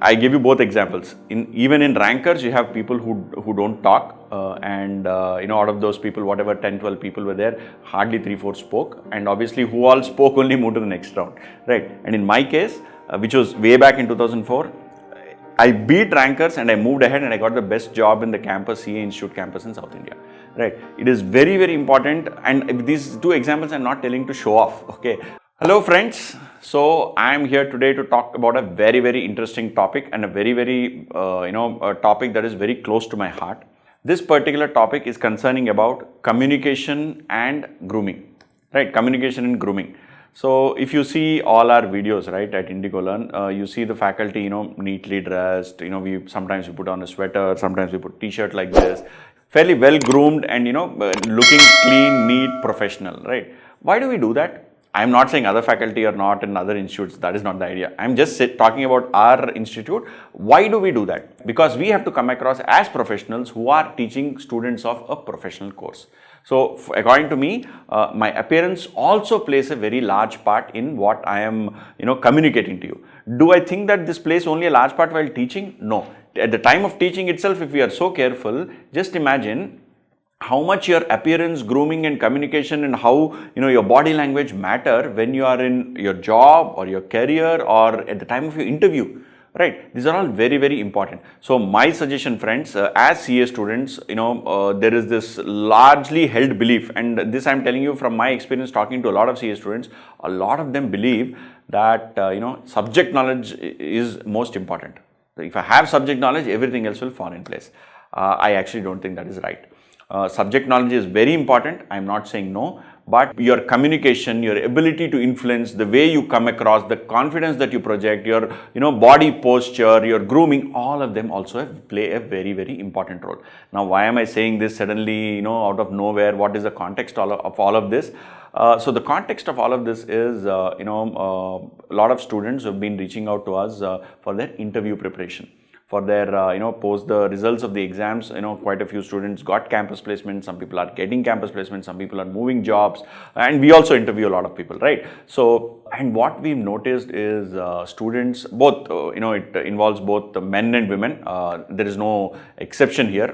I give you both examples. Even in rankers, you have people who don't talk, and out of those people, whatever 10-12 people were there, hardly 3-4 spoke, and obviously who all spoke only moved to the next round, right? And in my case, which was way back in 2004, I beat rankers and I moved ahead and I got the best job in the campus, CA Institute campus in South India, right? It is very, very important, and these two examples I'm not telling to show off, okay? Hello friends, so I am here today to talk about a very, very interesting topic and a very, very a topic that is very close to my heart. This particular topic is concerning about communication and grooming, right? Communication and grooming. So if you see all our videos, right, at IndigoLearn, you see the faculty, neatly dressed, we sometimes we put on a sweater, sometimes we put t-shirt like this, fairly well groomed and, looking clean, neat, professional, right? Why do we do that? I'm not saying other faculty are not in other institutes, that is not the idea. I'm just talking about our institute. Why do we do that? Because we have to come across as professionals who are teaching students of a professional course. So according to me, my appearance also plays a very large part in what I am, communicating to you. Do I think that this plays only a large part while teaching? No. At the time of teaching itself, if we are so careful, just imagine how much your appearance, grooming and communication and how your body language matter when you are in your job or your career or at the time of your interview, right? These are all very, very important. So my suggestion, friends, as CA students, there is this largely held belief, and this I'm telling you from my experience talking to a lot of CA students. A lot of them believe that subject knowledge is most important. If I have subject knowledge, everything else will fall in place. I actually don't think that is right. Subject knowledge is very important. I'm not saying no, but your communication, your ability to influence, the way you come across, the confidence that you project, your body posture, your grooming, all of them also play a very, very important role. Now, why am I saying this suddenly, out of nowhere? What is the context of all of this? So the context of all of this is, a lot of students have been reaching out to us for their interview preparation. For their, post the results of the exams, quite a few students got campus placement, some people are getting campus placement, some people are moving jobs, and we also interview a lot of people, right? So, and what we've noticed is students, both, it involves both the men and women. There is no exception here.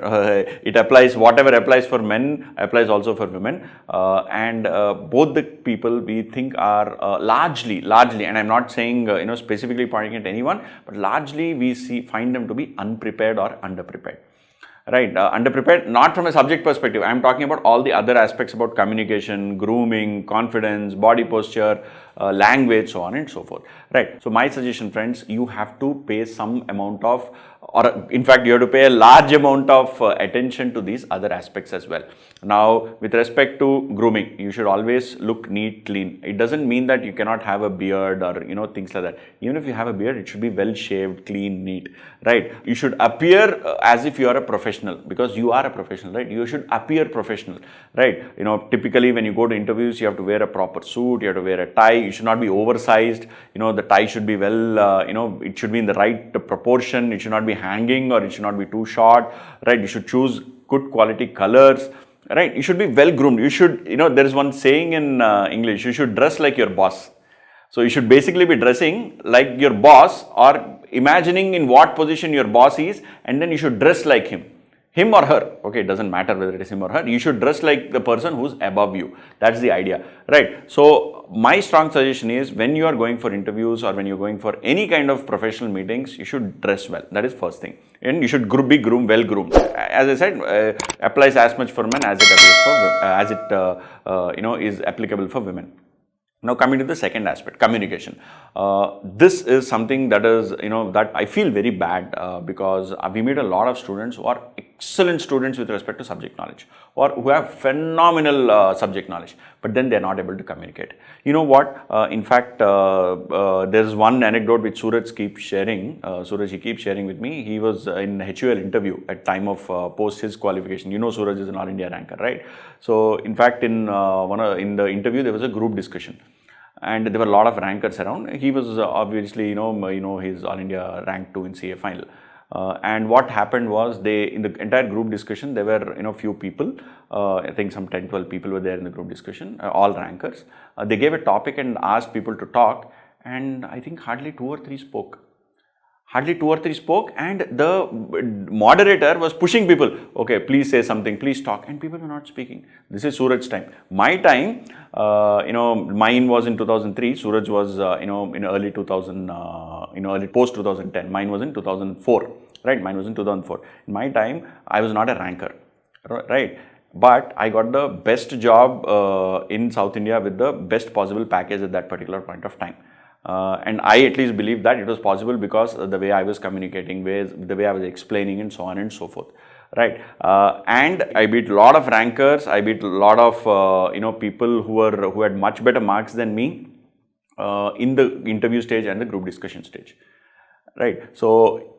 It applies, whatever applies for men applies also for women. And both the people we think are largely, and I'm not saying, specifically pointing at anyone, but largely we find them to be unprepared or underprepared. Right, underprepared, not from a subject perspective. I'm talking about all the other aspects about communication, grooming, confidence, body posture, language, so on and so forth. Right. So my suggestion, friends, you have to pay some amount of, or in fact, you have to pay a large amount of attention to these other aspects as well. Now, with respect to grooming, you should always look neat, clean. It doesn't mean that you cannot have a beard or, things like that. Even if you have a beard, it should be well shaved, clean, neat, right? You should appear as if you are a professional, because you are a professional, right? You should appear professional, right? Typically when you go to interviews, you have to wear a proper suit, you have to wear a tie, you should not be oversized, the tie should be well, it should be in the right proportion, it should not be hanging or it should not be too short, right? You should choose good quality colors, right? You should be well groomed. You should, there is one saying in English, you should dress like your boss. So you should basically be dressing like your boss, or imagining in what position your boss is, and then you should dress like him or her. Okay, it doesn't matter whether it is him or her. You should dress like the person who's above you. That's the idea, right? So my strong suggestion is, when you are going for interviews or when you're going for any kind of professional meetings, you should dress well. That is first thing. And you should be well groomed. As I said, applies as much for men as it applies for is applicable for women. Now coming to the second aspect, communication. This is something that is, that I feel very bad because we meet a lot of students who are excellent students with respect to subject knowledge, or who have phenomenal subject knowledge, but then they're not able to communicate. You know what? In fact, there's one anecdote which Suraj keeps sharing. Suraj, he keeps sharing with me. He was in HUL interview at time of post his qualification. Suraj is an All India ranker, right? So in fact, in the interview, there was a group discussion. And there were a lot of rankers around. He was obviously, he's All India rank 2 in CA final. And what happened was, in the entire group discussion, there were, few people, I think some 10-12 people were there in the group discussion, all rankers. They gave a topic and asked people to talk, and I think hardly 2 or 3 spoke. Hardly 2 or 3 spoke, and the moderator was pushing people, okay, please say something, please talk, and people were not speaking. This is Suraj's time. My time, mine was in 2003, Suraj was, in early 2000, early post 2010, mine was in 2004, right, mine was in 2004. In my time, I was not a ranker, right, but I got the best job in South India with the best possible package at that particular point of time. And I at least believe that it was possible because the way I was communicating, the way I was explaining, and so on and so forth, right? And I beat a lot of rankers. I beat a lot of people who had much better marks than me in the interview stage and the group discussion stage, right? So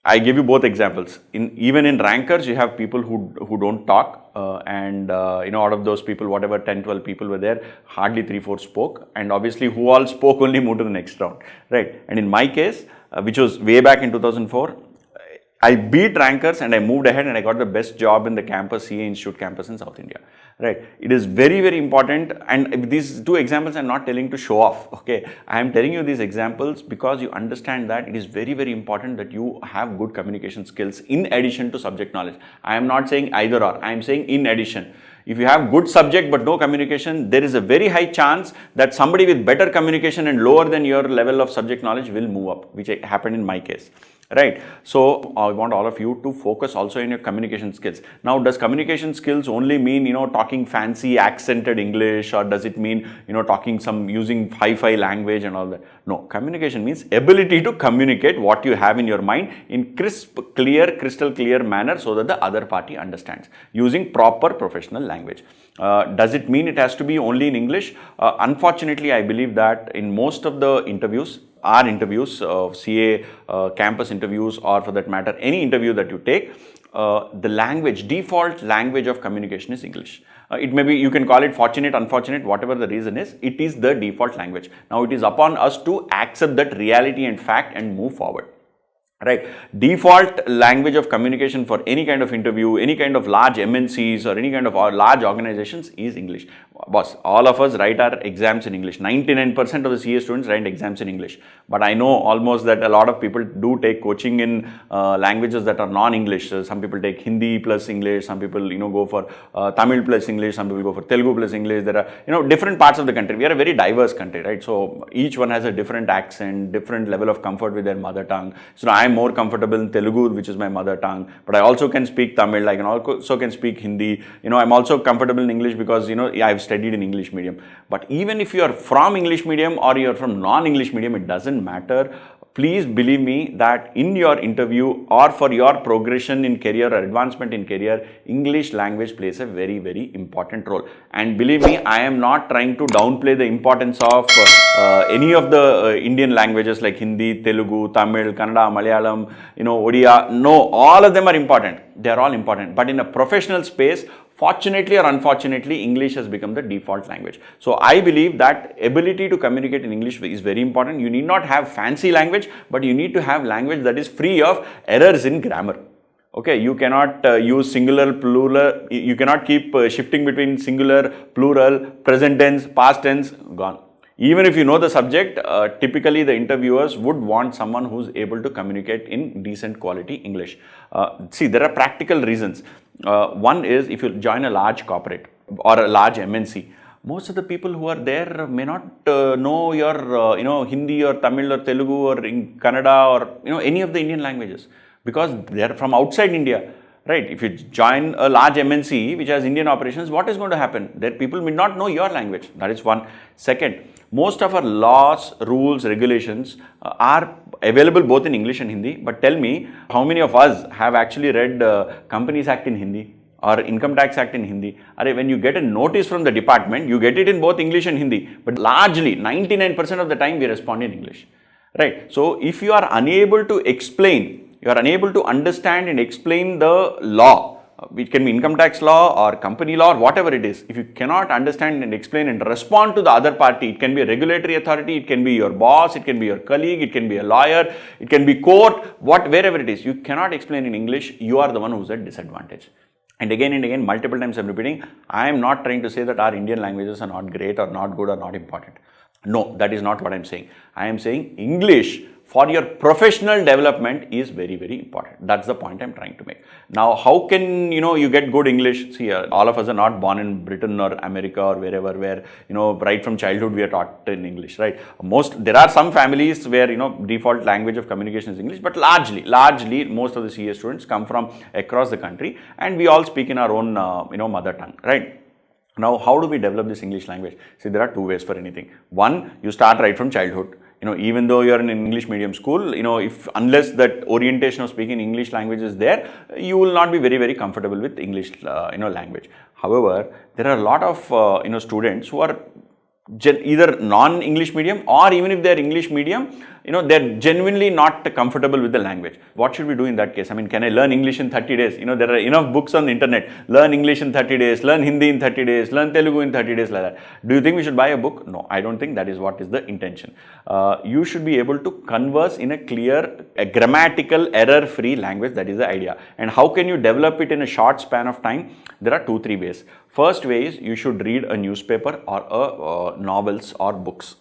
I give you both examples. Even in rankers, you have people who don't talk, and out of those people, whatever 10-12 people were there, hardly 3-4 spoke, and obviously who all spoke only moved to the next round, right? And in my case, which was way back in 2004, I beat rankers and I moved ahead and I got the best job in the campus, CA Institute campus in South India, right? It is very, very important, and these two examples I'm not telling to show off, okay? I am telling you these examples because you understand that it is very, very important that you have good communication skills in addition to subject knowledge. I am not saying either or, I am saying in addition. If you have good subject but no communication, there is a very high chance that somebody with better communication and lower than your level of subject knowledge will move up, which happened in my case. Right. So I want all of you to focus also in your communication skills. Now, does communication skills only mean, talking fancy accented English, or does it mean, talking using hi-fi language and all that? No, communication means ability to communicate what you have in your mind in crisp, clear, crystal clear manner so that the other party understands using proper professional language. Does it mean it has to be only in English? Unfortunately, I believe that in most of the interviews, our interviews, CA, campus interviews, or for that matter, any interview that you take, the default language of communication is English. It may be, you can call it fortunate, unfortunate, whatever the reason is, it is the default language. Now, it is upon us to accept that reality and fact and move forward. Right. Default language of communication for any kind of interview, any kind of large MNCs or any kind of large organizations is English. Boss, all of us write our exams in English. 99% of the CA students write exams in English. But I know almost that a lot of people do take coaching in languages that are non-English. Some people take Hindi plus English. Some people, go for Tamil plus English. Some people go for Telugu plus English. There are, different parts of the country. We are a very diverse country, right? So each one has a different accent, different level of comfort with their mother tongue. So I am more comfortable in Telugu, which is my mother tongue, but I also can speak Tamil, I can also can speak Hindi. I'm also comfortable in English because, I've studied in English medium. But even if you are from English medium or you are from non-English medium, it doesn't matter. Please believe me that in your interview or for your progression in career or advancement in career, English language plays a very, very important role. And believe me, I am not trying to downplay the importance of any of the Indian languages like Hindi, Telugu, Tamil, Kannada, Malayalam, Odia. No, all of them are important. They are all important. But in a professional space, fortunately or unfortunately, English has become the default language. So I believe that ability to communicate in English is very important. You need not have fancy language, but you need to have language that is free of errors in grammar. Okay, you cannot use singular, plural, you cannot keep shifting between singular, plural, present tense, past tense, gone. Even if you know the subject, typically the interviewers would want someone who's able to communicate in decent quality English. See, there are practical reasons. One is if you join a large corporate or a large MNC, most of the people who are there may not know your, Hindi or Tamil or Telugu or in Kannada or, any of the Indian languages because they are from outside India. Right, if you join a large MNC which has Indian operations, what is going to happen? There people may not know your language. That is one. Second, most of our laws, rules, regulations are available both in English and Hindi. But tell me, how many of us have actually read Companies Act in Hindi or Income Tax Act in Hindi? When you get a notice from the department, you get it in both English and Hindi. But largely, 99% of the time, we respond in English. Right. So if you are unable to explain, you are unable to understand and explain the law, it can be income tax law or company law or whatever it is. If you cannot understand and explain and respond to the other party, it can be a regulatory authority, it can be your boss, it can be your colleague, it can be a lawyer, it can be court, wherever it is. You cannot explain in English, you are the one who's at disadvantage. And again, multiple times I'm repeating, I am not trying to say that our Indian languages are not great or not good or not important. No, that is not what I'm saying. I am saying English for your professional development is very, very important. That's the point I'm trying to make. Now, how can, you get good English? See, all of us are not born in Britain or America or wherever, where, right from childhood we are taught in English, right? There are some families where, default language of communication is English, but largely, most of the CA students come from across the country, and we all speak in our own, mother tongue, right? Now, how do we develop this English language? See, there are two ways for anything. One, you start right from childhood. Even though you are in an English medium school, unless that orientation of speaking English language is there, you will not be very, very comfortable with English, language. However, there are a lot of, students who are either non-English medium, or even if they are English medium, they're genuinely not comfortable with the language. What should we do in that case? I mean, can I learn English in 30 days? There are enough books on the internet. Learn English in 30 days, learn Hindi in 30 days, learn Telugu in 30 days, like that. Do you think we should buy a book? No, I don't think that is what is the intention. You should be able to converse in a clear, grammatical, error-free language. That is the idea. And how can you develop it in a short span of time? There are 2-3 ways. First way is you should read a newspaper or novels or books.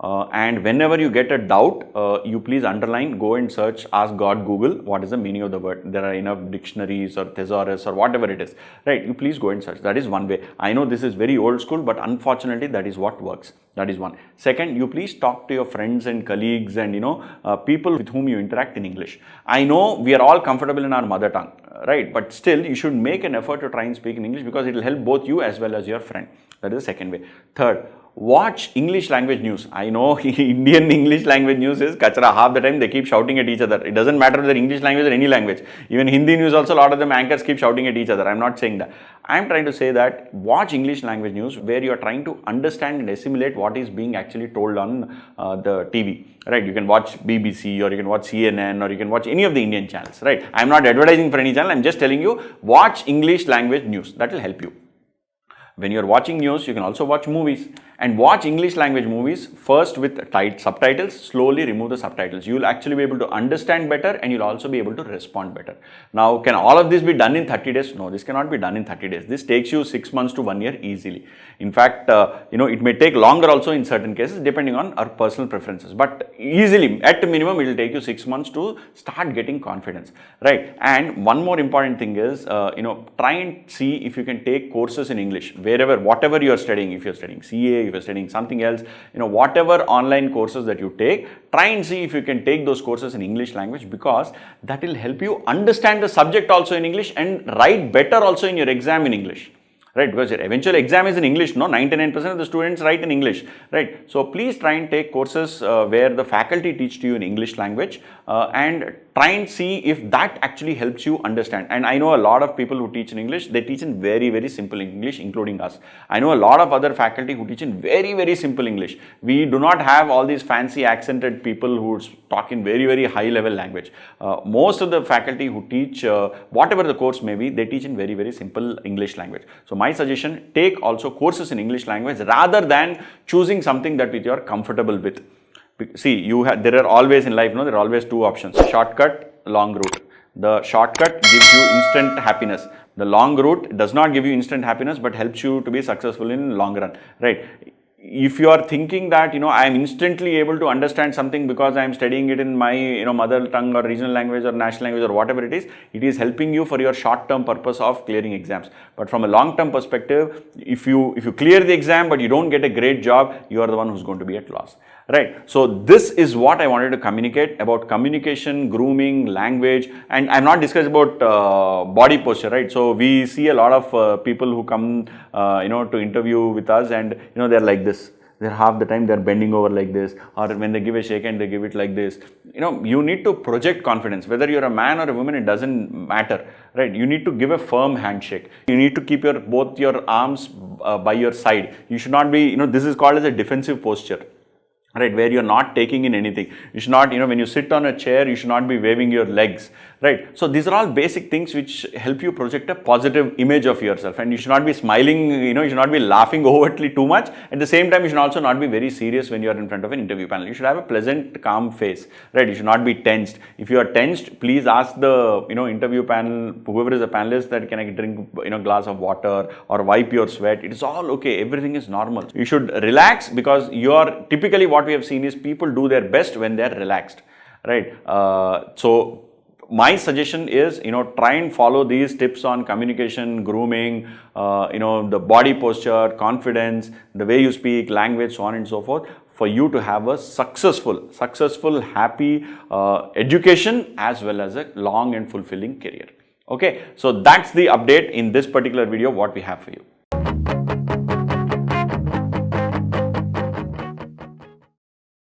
And whenever you get a doubt, you please underline, go and search, ask God, Google, what is the meaning of the word. There are enough dictionaries or thesaurus or whatever it is, right? You please go and search. That is one way. I know this is very old school, but unfortunately that is what works. That is one. Second, you please talk to your friends and colleagues and, people with whom you interact in English. I know we are all comfortable in our mother tongue, right? But still, you should make an effort to try and speak in English, because it will help both you as well as your friend. That is the second way. Third, watch English language news. I know Indian English language news is kachra. Half the time they keep shouting at each other. It doesn't matter whether English language or any language. Even Hindi news also, a lot of them anchors keep shouting at each other. I'm not saying that. I'm trying to say that watch English language news where you are trying to understand and assimilate what is being actually told on the TV, right? You can watch BBC, or you can watch CNN, or you can watch any of the Indian channels, right? I'm not advertising for any channel. I'm just telling you, watch English language news. That will help you. When you're watching news, you can also watch movies, and watch English language movies first with subtitles, slowly remove the subtitles. You will actually be able to understand better, and you'll also be able to respond better. Now, can all of this be done in 30 days? No, this cannot be done in 30 days. This takes you 6 months to 1 year easily. In fact, it may take longer also in certain cases, depending on our personal preferences. But easily, at minimum, it will take you 6 months to start getting confidence, right? And one more important thing is, try and see if you can take courses in English, whatever you are studying. If you're studying CA, if you're studying something else, whatever online courses that you take, try and see if you can take those courses in English language, because that will help you understand the subject also in English and write better also in your exam in English. Right, because your eventual exam is in English, no? 99% of the students write in English, right? So please try and take courses where the faculty teach to you in English language, and try and see if that actually helps you understand. And I know a lot of people who teach in English, they teach in very, very simple English, including us. I know a lot of other faculty who teach in very, very simple English. We do not have all these fancy accented people who talk in very, very high level language. Most of the faculty who teach, whatever the course may be, they teach in very, very simple English language. So my suggestion, take also courses in English language rather than choosing something that you are comfortable with. See, there are always in life, there are always two options: shortcut, long route. The shortcut gives you instant happiness. The long route does not give you instant happiness, but helps you to be successful in long run, right? If you are thinking that, I am instantly able to understand something because I am studying it in my, mother tongue or regional language or national language or whatever it is helping you for your short-term purpose of clearing exams. But from a long-term perspective, if you clear the exam but you don't get a great job, you are the one who's going to be at loss. Right. So this is what I wanted to communicate about communication, grooming, language, and I'm not discussing about body posture, right? So we see a lot of people who come, to interview with us, and they're like this. They're half the time they're bending over like this, or when they give a shake hand, they give it like this. You need to project confidence. Whether you're a man or a woman, it doesn't matter, right? You need to give a firm handshake. You need to keep both your arms by your side. You should not be, this is called as a defensive posture. Right, where you're not taking in anything. You should not, when you sit on a chair, you should not be waving your legs, right? So these are all basic things which help you project a positive image of yourself, and you should not be smiling, you should not be laughing overtly too much. At the same time, you should also not be very serious when you are in front of an interview panel. You should have a pleasant, calm face, right? You should not be tensed. If you are tensed, please ask the, interview panel, whoever is a panelist, that can I drink, glass of water or wipe your sweat. It is all okay. Everything is normal. You should relax, because typically what we have seen is people do their best when they are relaxed. right? So my suggestion is, try and follow these tips on communication, grooming, the body posture, confidence, the way you speak, language, so on and so forth, for you to have a successful, happy education as well as a long and fulfilling career. Okay, so that's the update in this particular video what we have for you.